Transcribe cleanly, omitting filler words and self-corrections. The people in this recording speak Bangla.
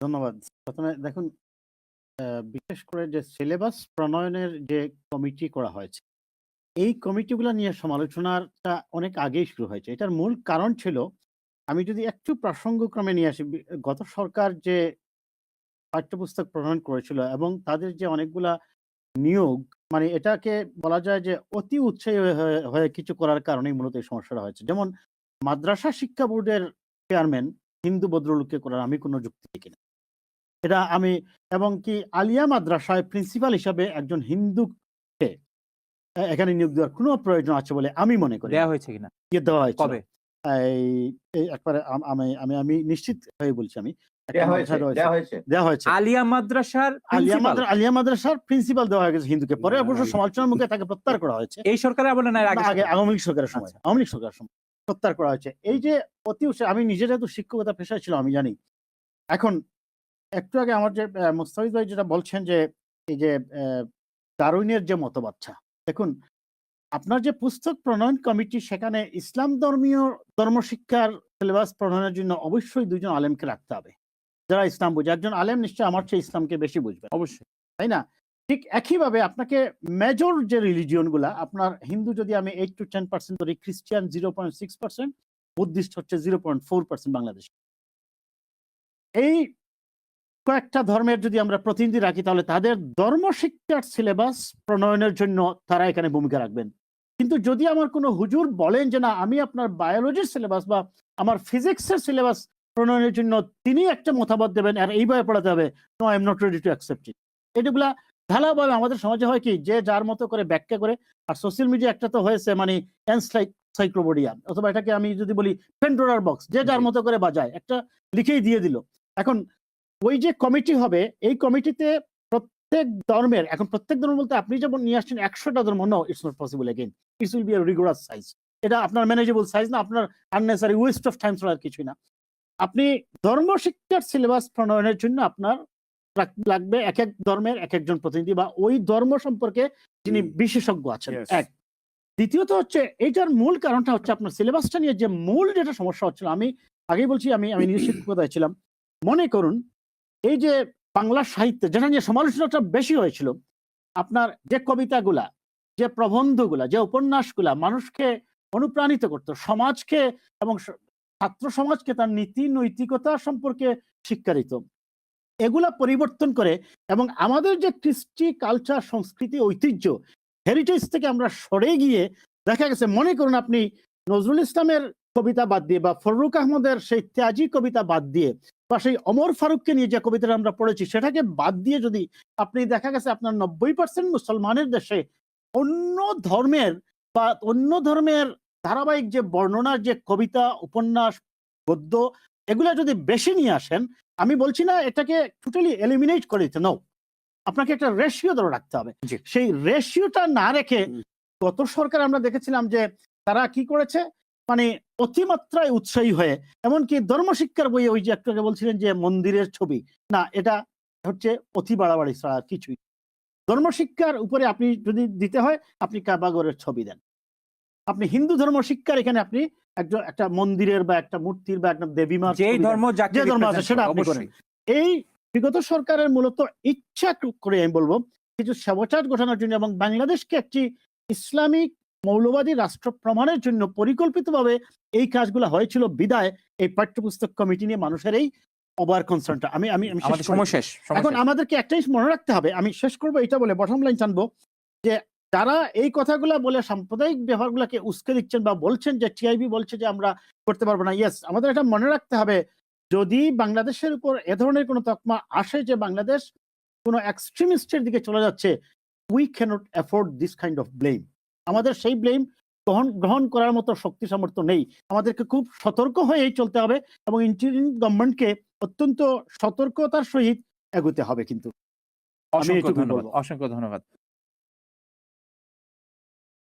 ধন্যবাদ। প্রথমে দেখুন, বিশেষ করে যে সিলেবাস প্রণয়নের যে কমিটি করা হয়েছে, এই কমিটিগুলা নিয়ে সমালোচনাটা অনেক আগেই শুরু হয়েছে। এটার মূল কারণ ছিল, আমি যদি একটু প্রাসঙ্গক্রমে নিয়ে আসি, গত সরকার যে পাঠ্যপুস্তক প্রণয়ন করেছিল এবং তাদের যে অনেকগুলা নিয়োগ, মানে এটাকে বলা যায় যে অতি উৎসাহী হয়ে কিছু করার কারণেই মূলত এই সমস্যাটা হয়েছে। যেমন মাদ্রাসা শিক্ষা বোর্ডের চেয়ারম্যান হিন্দু ভদ্রলোককে করার আমি কোনো যুক্তি দেখি না। এটা আমি, এবং কি আলিয়া মাদ্রাসায় প্রিন্সিপাল হিসাবে একজন হিন্দুকে এখানে নিয়োগ দেওয়ার কোনো প্রয়োজন আছে বলে আমি মনে করি না। দেয়া হয়েছে কিনা? দেওয়া হয়েছিল। কবে? এই এই একবারে আমি আমি আমি নিশ্চিত হয়ে বলছি আমি। একটা দেয়া হয়েছে, মাদ্রাসায় দেয়া হয়েছে। দেওয়া হয়েছে। আলিয়া মাদ্রাসার প্রিন্সিপাল? আলিয়া মাদ্রাসার প্রিন্সিপাল দেওয়া হয়ে গেছে হিন্দুকে। পরে অবশ্য সমালোচনার মুখে তাকে প্রত্যাহার করা হয়েছে। এই সরকারের আমলে না এর আগে? আগে আওয়ামী লীগ সরকারের সময়। আচ্ছা। আওয়ামী লীগ সরকারের সময় প্রত্যাহার করা হয়েছে। এই যে অতি উৎসাহ, আমি নিজে যেহেতু শিক্ষকতা পেশায় ছিলাম আমি জানি। এখন একটু আগে আমার যে মুস্তাফিজ ভাই যেটা বলছেন যে এই যে ডারউইনের যে মতবাদটা, দেখুন আপনার যে পুস্তক প্রণয়ন কমিটি, সেখানে ইসলাম ধর্মীয় ধর্মশিক্ষার সিলেবাস প্রণয়নের জন্য অবশ্যই ২ জন আলেমকে রাখতে হবে, যারা ইসলাম বুঝে। একজন আলেম নিশ্চয়ই আমার চেয়ে ইসলামকে বেশি বুঝবে, অবশ্যই, তাই না? ঠিক একইভাবে আপনাকে মেজর যে রিলিজিয়ন গুলা, আপনার হিন্দু যদি আমি 8 to 10% ধরি, খ্রিস্টান 0.6%, বুদ্ধিস্ট হচ্ছে 0.4% বাংলাদেশ। এই কয়েকটা ধর্মের যদি আমরা প্রতিনিধি রাখি, তাহলে তাদের ধর্মশিক্ষার সিলেবাস প্রণয়নের জন্য তারা এখানে ভূমিকা রাখবেন। কিন্তু যদি আমার কোনো হুজুর বলেন যে না, আমি আপনার বায়োলজির সিলেবাস বা আমার ফিজিক্সের সিলেবাস প্রণয়নের জন্য তিনি একটা মতামত দেবেন আর এইভাবে পড়াতে হবে, no I am not ready to accept it. এগুলা ঢালাওভাবে আমাদের সমাজে হয় কি, যে যার মতো করে ব্যাখ্যা করে। আর সোশ্যাল মিডিয়া একটা তো হয়েছে মানে এনসাইক্লোপিডিয়া, অথবা এটাকে আমি যদি বলি পেন্ডোরার বক্স, যে যার মতো করে বাজায়, একটা লিখেই দিয়ে দিল। এখন ওই যে কমিটি হবে, এই কমিটিতে প্রত্যেক ধর্মের, এখন প্রত্যেক ধর্ম বলতে আপনি যেমন নিয়ে আসছেন ১০০টা ধর্ম, no, it's not possible again. It's will be a rigorous size. এটা আপনার ম্যানেজেবল সাইজ না, আপনার আননেসারি ওয়েস্ট অফ টাইম ছাড়া আর কিছুই না। আপনি ধর্মশিক্ষার সিলেবাস প্রণয়নের জন্য আপনার লাগবে এক এক ধর্মের এক একজন প্রতিনিধি বা ওই ধর্ম সম্পর্কে যিনি বিশেষজ্ঞ আছেন। এক, দ্বিতীয়ত হচ্ছে এইটার মূল কারণটা হচ্ছে আপনার সিলেবাসটা নিয়ে যে মূল যেটা সমস্যা হচ্ছিল, আমি আগেই বলছি, আমি নিজে শিক্ষকতায় ছিলাম। মনে করুন এই যে বাংলা সাহিত্যে যেটা নিয়ে সমালোচনাটা বেশি হয়েছিল, আপনার যে কবিতাগুলা, যে প্রবন্ধগুলা, যে উপন্যাসগুলা মানুষকে অনুপ্রাণিত করতো, সমাজকে এবং ছাত্র সমাজকে তার নীতি নৈতিকতা সম্পর্কে শিক্ষা দিত, এগুলা পরিবর্তন করে এবং আমাদের যে কৃষ্টি কালচার, সংস্কৃতি, ঐতিহ্য, হেরিটেজ থেকে আমরা সরে গিয়ে দেখা গেছে, মনে করুন আপনি নজরুল ইসলামের কবিতা বাদ দিয়ে বা ফররুখ আহমদের সেই ত্যাজি কবিতা বাদ দিয়ে বা সেই অমর ফারুককে নিয়ে যে কবিতাটা আমরা পড়েছি সেটাকে বাদ দিয়ে যদি আপনি, দেখা গেছে আপনার 90% মুসলমানের দেশে অন্য ধর্মের বা অন্য ধর্মের ধারাবাহিক যে বর্ণনার যে কবিতা, উপন্যাস, গদ্য, এগুলা যদি বেশি নিয়ে আসেন, আমি বলছি না এটাকে টোটালি এলিমিনেট করে দিতে, নাও, আপনাকে একটা রেশিও ধরে রাখতে হবে। সেই রেশিওটা না রেখে গত সরকার আমরা দেখেছিলাম যে তারা কি করেছে, মানে অতিমাত্রায় উৎসাহী হয়ে, এমনকি ধর্মশিক্ষার বইয়ে ওই যে একটু আগে বলছিলেন যে মন্দিরের ছবি, না, এটা হচ্ছে অতি বাড়াবাড়ি ছাড়া আর কিছুই। ধর্মশিক্ষার উপরে আপনি যদি দিতে হয়, আপনি কাবাগরের ছবি দেন। আপনি হিন্দু ধর্ম শিক্ষার এখানে আপনি একটা মন্দিরের বা একটা মূর্তির বা একটা দেবীমার যে ছবি ধর্ম দেন, যে ধর্ম আছে সেটা আপনি করেন। এই বিগত সরকারের মূলত ইচ্ছা করে আমি বলবো কিছু সাবোটাজ ঘটানোর জন্য এবং বাংলাদেশকে একটি ইসলামিক মৌলবাদী রাষ্ট্র প্রমাণের জন্য পরিকল্পিতভাবে এই কাজগুলো হয়েছিল বিদায় এই পাঠ্যপুস্তক কমিটি নিয়ে মানুষের এই ওভার কনসার্নটা। আমি শেষ। এখন আমাদেরকে একটাই মনে রাখতে হবে, আমি শেষ করবো এটা বলে বটম লাইন টানবো, যে যারা এই কথাগুলা বলে সাম্প্রদায়িক ব্যবহারগুলোকে উস্কে দিচ্ছেন বা বলছেন যে টিআইবি বলছে যে আমরা করতে পারবো না, ইয়েস, আমাদের এটা মনে রাখতে হবে, যদি বাংলাদেশের উপর এ ধরনের কোনো তকমা আসে যে বাংলাদেশ কোনো এক্সট্রিমিস্টের দিকে চলে যাচ্ছে, we can't afford this kind of blame. আমাদের সেই ব্লেম গ্রহণ করার মতো শক্তি সামর্থ্য নেই। আমাদেরকে খুব সতর্ক হয়েই চলতে হবে এবং ইন্টারিম গভর্নমেন্টকে অত্যন্ত সতর্কতার সহিত এগোতে হবে। কিন্তু অসংখ্য ধন্যবাদ।